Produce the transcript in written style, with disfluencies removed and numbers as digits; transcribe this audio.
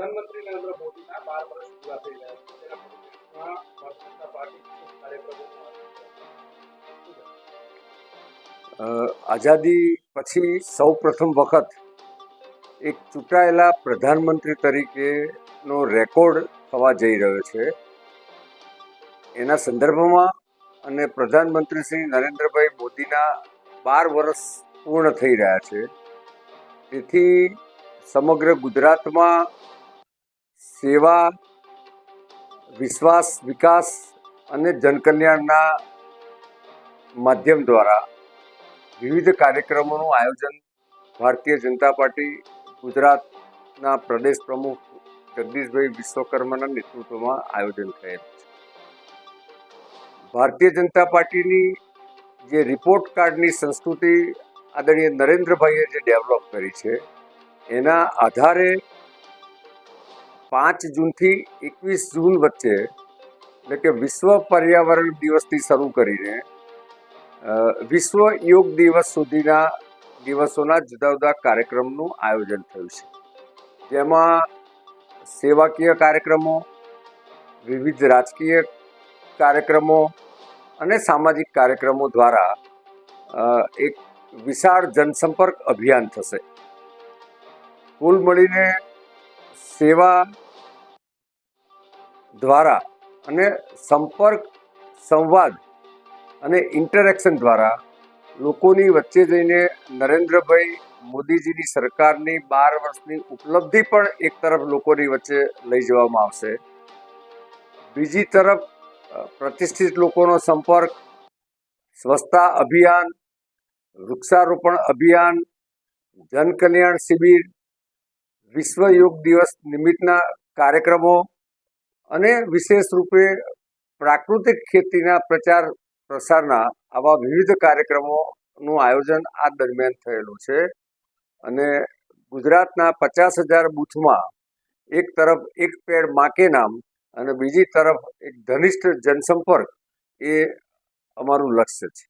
પ્રધાનમંત્રી નરેન્દ્ર મોદીના 12 વર્ષ પૂરા થઈ રહ્યા છે. તેના પરિપ્રેક્ષમાં ભારતીય જનતા પાર્ટી વિશેષ કાર્યક્રમોનું આયોજન કરે છે. આઝાદી પછી સૌ પ્રથમ વખત એક ચૂંટાયેલા પ્રધાનમંત્રી તરીકેનો રેકોર્ડ થવા જઈ રહ્યો છે. એના સંદર્ભમાં અને પ્રધાનમંત્રી શ્રી નરેન્દ્રભાઈ મોદીના 12 વર્ષ પૂર્ણ થઈ રહ્યા છે. તેથી સમગ્ર ગુજરાતમાં સેવા, વિશ્વાસ, વિકાસ અને જનકલ્યાણના માધ્યમ દ્વારા વિવિધ કાર્યક્રમોનું આયોજન ભારતીય જનતા પાર્ટી ગુજરાતના પ્રદેશ પ્રમુખ જગદીશભાઈ વિશ્વકર્માના નેતૃત્વમાં આયોજન થયેલ છે. ભારતીય જનતા પાર્ટીની જે રિપોર્ટ કાર્ડની સંસ્કૃતિ આદરણીય નરેન્દ્રભાઈએ જે ડેવલપ કરી છે, એના આધારે 5 જૂનથી 21 જૂન વચ્ચે, એટલે કે વિશ્વ પર્યાવરણ દિવસથી શરૂ કરીને વિશ્વ યોગ દિવસ સુધીના દિવસોના જુદા જુદા કાર્યક્રમનું આયોજન થયું છે. જેમાં સેવાકીય કાર્યક્રમો, વિવિધ રાજકીય કાર્યક્રમો અને સામાજિક કાર્યક્રમો દ્વારા એક વિશાળ જનસંપર્ક અભિયાન થશે. કુલ મળીને સેવા દ્વારા અને સંપર્ક, સંવાદ અને ઇન્ટરેક્શન દ્વારા લોકોની વચ્ચે જઈને નરેન્દ્રભાઈ મોદીજીની સરકારની 12 વર્ષની ઉપલબ્ધિ પણ એક તરફ લોકોની વચ્ચે લઈ જવામાં આવશે. બીજી તરફ પ્રતિષ્ઠિત લોકોનો સંપર્ક, સ્વચ્છતા અભિયાન, વૃક્ષારોપણ અભિયાન, જનકલ્યાણ શિબિર, વિશ્વ યોગ દિવસ નિમિત્તના કાર્યક્રમો અને વિશેષ રૂપે પ્રાકૃતિક ખેતીના પ્રચાર પ્રસારના આવા વિવિધ કાર્યક્રમોનું આયોજન આ દરમિયાન થયેલું છે. અને ગુજરાતના 50,000 બૂથમાં એક તરફ એક પેડ માં કે નામ અને બીજી તરફ એક ઘનિષ્ઠ જનસંપર્ક એ અમારું લક્ષ્ય છે.